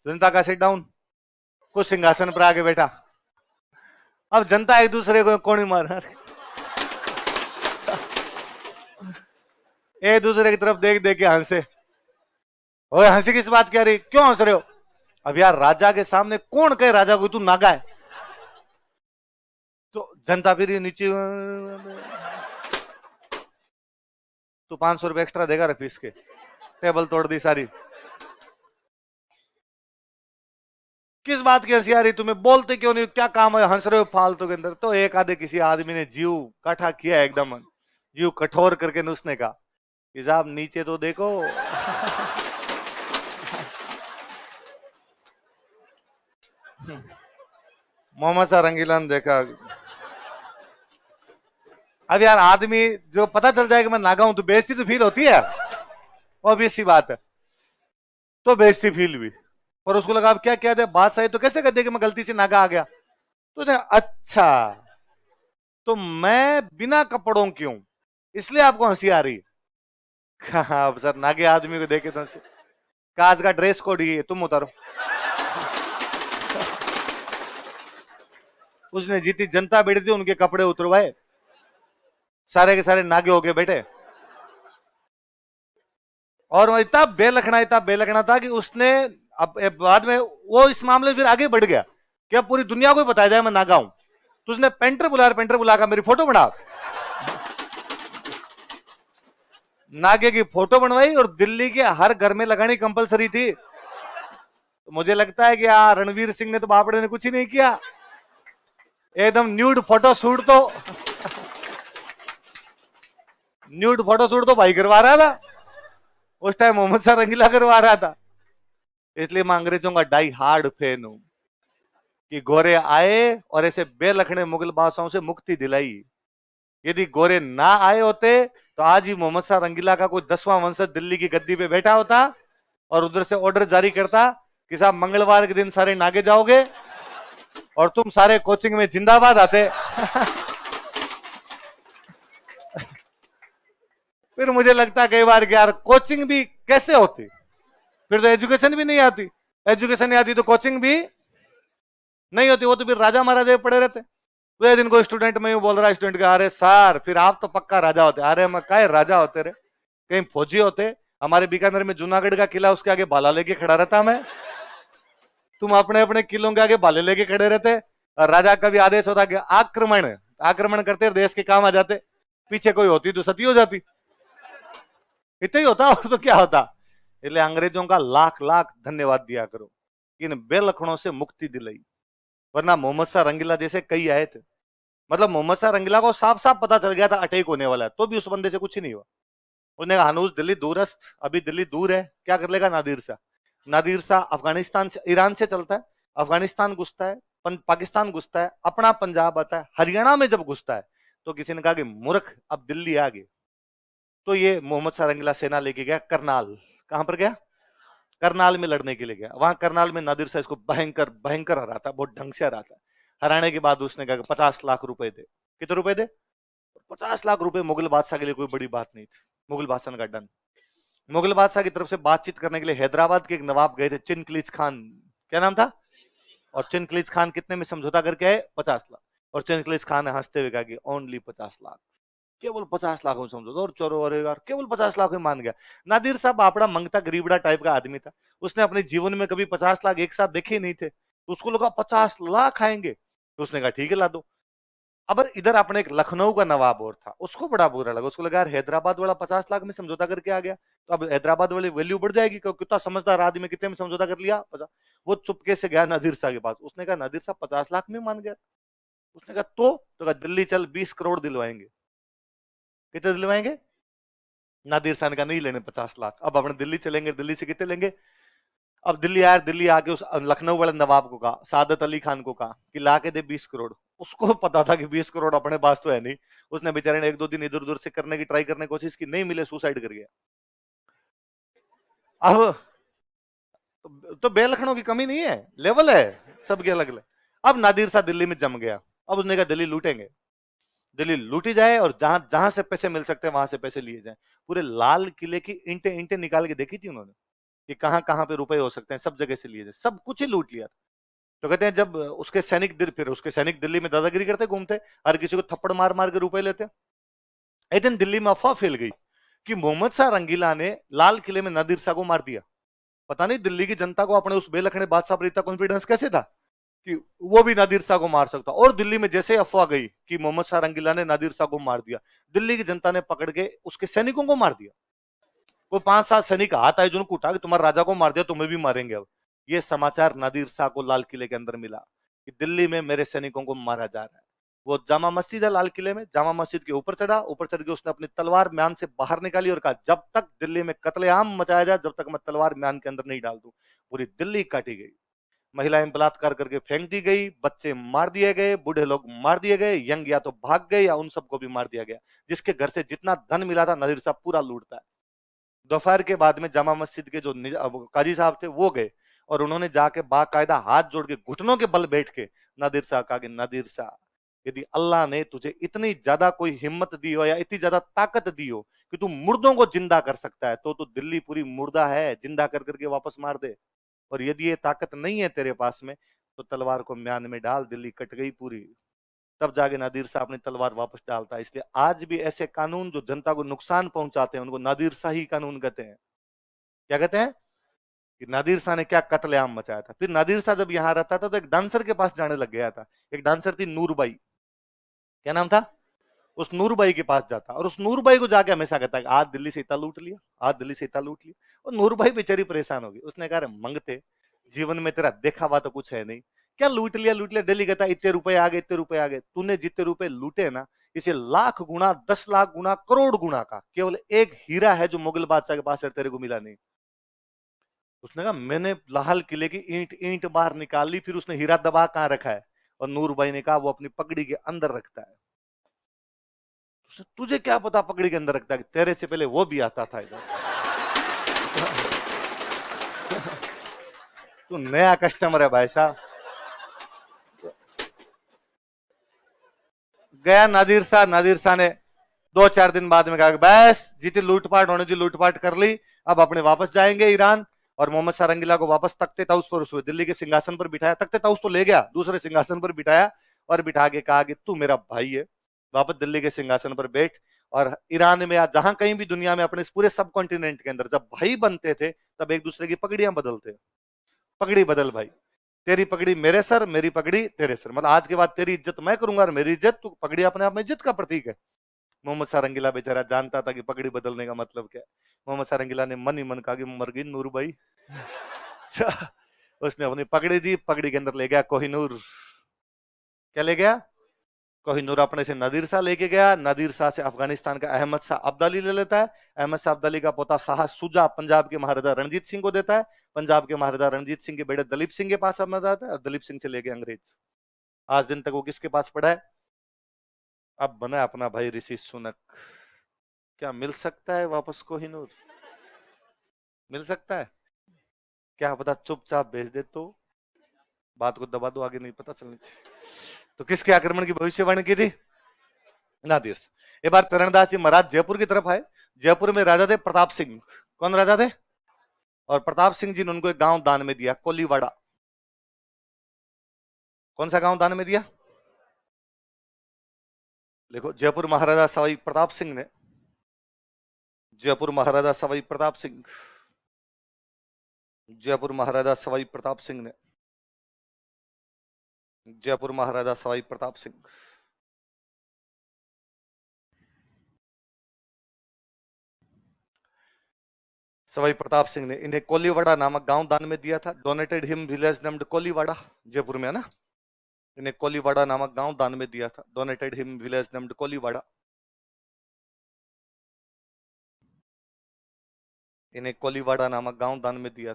जनता का sit down, कुछ सिंहासन पर आके बैठा। अब जनता एक दूसरे को कोणी मार रहा, एक दूसरे की तरफ देख देख के हंसे। ओए हंसी किस बात की आ रही, क्यों हंस रहे हो? अब यार राजा के सामने कौन कहे राजा को तू नागा है? तो जनता फिर ये नीचे, तू 500 रुपए एक्स्ट्रा देगा रफीस के, टेबल तोड़ दी सारी। किस बात की हंसी आ रही तुम्हें, बोलते क्यों नहीं, क्या काम है, हंस रहे हो फालतू के अंदर? तो एक आधे किसी आदमी ने जीव काठा किया, एकदम जीव कठोर करके नुसने का कि साहब नीचे तो देखो। मोहम्मद सा रंगीला ने देखा। अब यार आदमी जो पता चल जाए कि मैं नागा हूं तो बेइज्जती तो फील होती है, ऑब्वियस सी बात है। तो बेइज्जती फील हुई, पर उसको लगा अब क्या क्या दे बात सही तो कैसे कर दे कि मैं गलती से नागा आ गया। तो अच्छा, तो मैं बिना कपड़ों क्यों, इसलिए आपको हंसी आ रही है। अब सर नागे आदमी को देखे तो आज का ड्रेस कोड ही है, तुम उतारो। उसने जीती जनता बैठी थी, उनके कपड़े उतरवाए, सारे के सारे नागे हो गए बैठे। और वो इतना बेलखना था कि उसने अब बाद में वो इस मामले में फिर आगे बढ़ गया कि अब पूरी दुनिया को बताया जाए मैं नागा हूं। तो उसने पेंटर बुलाकर मेरी फोटो बना, नागे की फोटो बनवाई और दिल्ली के हर घर में लगानी कंपलसरी थी। तो मुझे लगता है कि यार रणवीर सिंह ने तो बापड़े ने कुछ ही नहीं किया, एकदम न्यूड फोटो शूट तो भाई करवा रहा था, उस टाइम मोहम्मद शाह रंगीला करवा रहा था। इसलिए मैं अंग्रेजों का डाई हार्ड फैन हूं कि गोरे आए और ऐसे बेलखने मुगल बादशाहों से मुक्ति दिलाई। यदि गोरे ना आए होते तो आज ही मोहम्मद शाह रंगीला का कोई 10वां वंशज दिल्ली की गद्दी पे बैठा होता और उधर से ऑर्डर जारी करता कि साहब मंगलवार के दिन सारे नागे जाओगे और तुम सारे कोचिंग में जिंदाबाद आते। फिर मुझे लगता है कई बार कि यार कोचिंग भी कैसे होती, फिर तो एजुकेशन भी नहीं आती, एजुकेशन नहीं आती तो कोचिंग भी नहीं होती, वो तो फिर राजा महाराजा पड़े रहते। तो दिन को स्टूडेंट में यूं बोल रहा है, स्टूडेंट का अरे सर फिर आप तो पक्का राजा होते। अरे मैं क्या राजा होते रे, कहीं फौजी होते। हमारे बीकानेर में जूनागढ़ का किला, उसके आगे भाला लेके खड़ा रहता मैं, तुम अपने अपने किलों के आगे भाले लेके खड़े रहते। और राजा का भी आदेश होता कि आक्रमण करते देश के काम आ जाते, पीछे कोई होती तो सती हो जाती, इतना ही होता और तो क्या होता। इसलिए अंग्रेजों का लाख लाख धन्यवाद दिया करो, इन बेलखनों से मुक्ति दिलाई। वरना मोहम्मद शाह रंगीला जैसे कई आए थे, मतलब मोहम्मद शाह रंगीला को साफ साफ पता चल गया था अटैक होने वाला है, तो भी उस बंदे से कुछ नहीं हुआ। उसने कहा हनूज दिल्ली दूरस्थ, अभी दिल्ली दूर है, क्या कर लेगा नादिर शाह। नादिर शाह अफगानिस्तान से, ईरान से चलता है, अफगानिस्तान घुसता है, पाकिस्तान घुसता है, अपना पंजाब आता है, हरियाणा में जब घुसता है तो किसी ने कहा कि मूर्ख अब दिल्ली आ गए। तो ये मोहम्मद शाह रंगीला सेना लेके गया करनाल। कहां पर गया? करनाल में लड़ने के लिए गया। वहां करनाल में नादिर शाह इसको भयंकर भयंकर हरा था, बहुत ढंग से हरा था। हराने के बाद उसने कहा 50 लाख रुपए दे। कितने रुपए दे? 50 लाख रुपए मुगल बादशाह के लिए कोई बड़ी बात नहीं थी। मुगल बादशाह का डन। मुगल बादशाह की तरफ से बातचीत करने के लिए हैदराबाद के एक नवाब गए थे, चिनकलीज खान, क्या नाम था? और चिनकलीज खान कितने में समझौता करके आए? 50 लाख। और चिनकलीज खान ने हंसते हुए कहा कि ओनली 50 लाख, केवल 50 लाख में समझौता। और चोरो अरे यार केवल 50 लाख में मान गया। नादिर साहब आपड़ा मंगता गरीबड़ा टाइप का आदमी था, उसने अपने जीवन में कभी 50 लाख एक साथ देखे नहीं थे, तो उसको लगा 50 लाख आएंगे, तो उसने कहा ठीक है ला दो। अब इधर अपने एक लखनऊ का नवाब और था, उसको बड़ा बुरा लगा, उसको लगा यार हैदराबाद वाला 50 लाख में समझौता करके आ गया, तो अब हैदराबाद वाली वैल्यू बढ़ जाएगी, कितना समझदार आदमी, कितने में समझौता कर लिया 50। वो चुपके से गया नादिर शाह के पास, उसने कहा नादिर साहब 50 लाख में मान गया। उसने कहा तो कहा दिल्ली चल 20 करोड़ दिलवाएंगे। कितने दिलवाएंगे? नादिर शाह ने कहा नहीं लेने 50 लाख, अब अपने दिल्ली चलेंगे, दिल्ली से कितने लेंगे। अब दिल्ली आया, दिल्ली आके उस लखनऊ वाले नवाब को कहा, सादत अली खान को कहा कि ला के दे 20 करोड़। उसको पता था कि 20 करोड़ अपने पास तो है नहीं, उसने बेचारे ने 1-2 दिन इधर उधर से करने की ट्राई करने की कोशिश की, नहीं मिले, सुसाइड कर गया। अब तो बेलखनों की कमी नहीं है, लेवल है सबके अलग अलग। अब नादिर शाह दिल्ली में जम गया, अब उसने कहा दिल्ली लूटेंगे, दिल्ली लूटी जाए और जहां जहां से पैसे मिल सकते हैं वहां से पैसे लिए जाए। पूरे लाल किले की ईंटें ईंटें निकाल के देखी थी उन्होंने, कि कहां कहां पे रुपए हो सकते हैं, सब जगह से लिए थे, सब कुछ ही लूट लिया। तो कहते हैं जब उसके सैनिक फिर उसके सैनिक दिल्ली में दादागिरी करते घूमते, हर किसी को थप्पड़ मार मार के रुपए लेते। एक दिन दिल्ली में अफवाह फैल गई कि मोहम्मद शाह रंगीला ने लाल किले में नादिर शाह को मार दिया। पता नहीं दिल्ली की जनता को अपने उस बेलखने बादशाह पर इतना कॉन्फिडेंस कैसे था कि वो भी नादिर शाह को मार सकता। और दिल्ली में जैसे अफवाह गई कि मोहम्मद शाह रंगीला ने नादिर शाह को मार दिया, दिल्ली की जनता ने पकड़ के उसके सैनिकों को मार दिया। वो 5-7 सैनिक हाथ आए जिन्होंने कूटा कि तुम्हारे राजा को मार दिया, तुम्हें भी मारेंगे। अब ये समाचार नादिर शाह को लाल किले के अंदर मिला कि दिल्ली में मेरे सैनिकों को मारा जा रहा है। वो जामा मस्जिद है लाल किले में, जामा मस्जिद के ऊपर चढ़ा, ऊपर चढ़ के उसने अपनी तलवार म्यान से बाहर निकाली और कहा जब तक दिल्ली में कत्लेआम मचाया जाए, जब तक मैं तलवार म्यान के अंदर नहीं डाल दूं। पूरी दिल्ली काटी गई, महिलाएं बलात्कार करके फेंक दी गई, बच्चे मार दिए गए, बूढ़े लोग मार दिए गए, यंग या तो भाग गए या उन सबको भी मार दिया गया। जिसके घर से जितना धन मिला था नादिर साहब पूरा लूटता है। दोपहर के बाद में जामा मस्जिद के जो काजी साहब थे वो गए और उन्होंने जाके बाकायदा हाथ जोड़ के घुटनों के बल बैठ के नादिर शाह कहा कि नादिर शाह, यदि अल्लाह ने तुझे इतनी ज्यादा कोई हिम्मत दी हो या इतनी ज्यादा ताकत दी हो कि तू मुर्दों को जिंदा कर सकता है, तो दिल्ली पूरी मुर्दा है, जिंदा कर करके वापस मार दे। और यदि ये ताकत नहीं है तेरे पास में तो तलवार को म्यान में डाल, दिल्ली कट गई पूरी। तब जाके नादिर शाह अपनी तलवार वापस डालता है। इसलिए आज भी ऐसे कानून जो जनता को नुकसान पहुंचाते हैं उनको नादिर शाही कानून कहते हैं। क्या कहते हैं कि नादिर शाह ने क्या कत्लेआम मचाया था। फिर नादिर शाह जब यहां रहता था तो एक डांसर के पास जाने लग गया था। एक डांसर थी नूरबाई, क्या नाम था, उस नूरबाई के पास जाता और उस नूरबाई को जाके हमेशा कहता है आज दिल्ली से इतना लूट लिया, आज दिल्ली से इतना लूट लिया। और नूरबाई बेचारी परेशान होगी। उसने कहा मंगते, जीवन में तेरा देखा हुआ तो कुछ है नहीं, क्या लूट लिया लूट लिया, डेली कहता इतने रुपए आ गए इतने रुपए आ गए। तूने जितने रुपए लूटे ना, इसे लाख गुना 10 लाख गुना करोड़ गुना का केवल एक हीरा है जो मुगल बादशाह के पास है, तेरे को मिला नहीं। उसने कहा मैंने लाल किले की ईंट ईंट बाहर निकाल ली, फिर उसने हीरा दबा कहां रखा है। और नूरबाई ने कहा वो अपनी पगड़ी के अंदर रखता है। तुझे क्या पता पगड़ी के अंदर रखता है, तेरे से पहले वो भी आता था इधर। तू नया कस्टमर है भाई साहब। गया नादिर शाह ने 2-4 दिन बाद में कहा बस जितनी लूटपाट होने थी लूटपाट कर ली, अब अपने वापस जाएंगे ईरान। और मोहम्मद शाह रंगीला को वापस तख्ते ताउस पर उसको दिल्ली के सिंहासन पर बिठाया, तख्ते ताउस तो ले गया, दूसरे सिंहासन पर बिठाया और बिठा के कहा कि तू मेरा भाई है, वापस दिल्ली के सिंहासन पर बैठ। और ईरान में या जहां कहीं भी दुनिया में अपने पूरे सब कॉन्टिनेंट के अंदर जब भाई बनते थे तब एक दूसरे की पगड़ियां बदलते। पगड़ी बदल भाई, तेरी पगड़ी मेरे सर, मेरी पगड़ी तेरे सर, मतलब आज के बाद तेरी इज्जत मैं करूंगा और मेरी इज्जत, तू पगड़ी अपने आप में इज्जत का प्रतीक है। मोहम्मद शाह रंगीला बेचारा जानता था कि पगड़ी बदलने का मतलब क्या है। मोहम्मद शाह रंगीला ने मन ही मन कहा कि मर गई नूरबाई। उसने अपनी पगड़ी दी, पगड़ी के अंदर ले गया कोहिनूर। क्या ले गया, कोहिनूर अपने से नादिर शाह लेके गया। नादिर शाह से अफगानिस्तान का अहमद शाह अब्दाली ले लेता है। अहमद शाह अब्दाली का पोता शाह सुजा पंजाब के महाराजा रणजीत सिंह को देता है। पंजाब के महाराजा रणजीत सिंह के बेटे दलीप सिंह के पास अब जाता है और दलीप सिंह से लेके अंग्रेज। आज दिन तक वो किसके पास पड़ा है, अब बना अपना भाई ऋषि सुनक। क्या मिल सकता है वापस कोहिनूर, मिल सकता है, क्या पता चुपचाप भेज दे तो बात को दबा दो, आगे नहीं पता चलनी चाहिए। तो किसके आक्रमण की भविष्यवाणी की थी, नादिर शाह। एक बार चरणदास जी महाराज जयपुर की तरफ आए। जयपुर में राजा थे प्रताप सिंह। कौन राजा थे, और प्रताप सिंह जी ने उनको एक गांव दान में दिया, कोलीवाड़ा। कौन सा गांव दान में दिया, देखो जयपुर महाराजा सवाई प्रताप सिंह ने, जयपुर महाराजा सवाई प्रताप सिंह, जयपुर महाराजा सवाई प्रताप सिंह ने, जयपुर महाराजा सवाई प्रताप सिंह, सवाई प्रताप सिंह ने इन्हें कोलीवाड़ा नामक गांव दान में दिया था। Donated him village named Koliwada, Jaipur में है ना। इन्हें कोलीवाड़ा नामक गांव दान में दिया था, donated him village named Koliwada. इन्हें कोलीवाड़ा नामक गांव दान में दिया।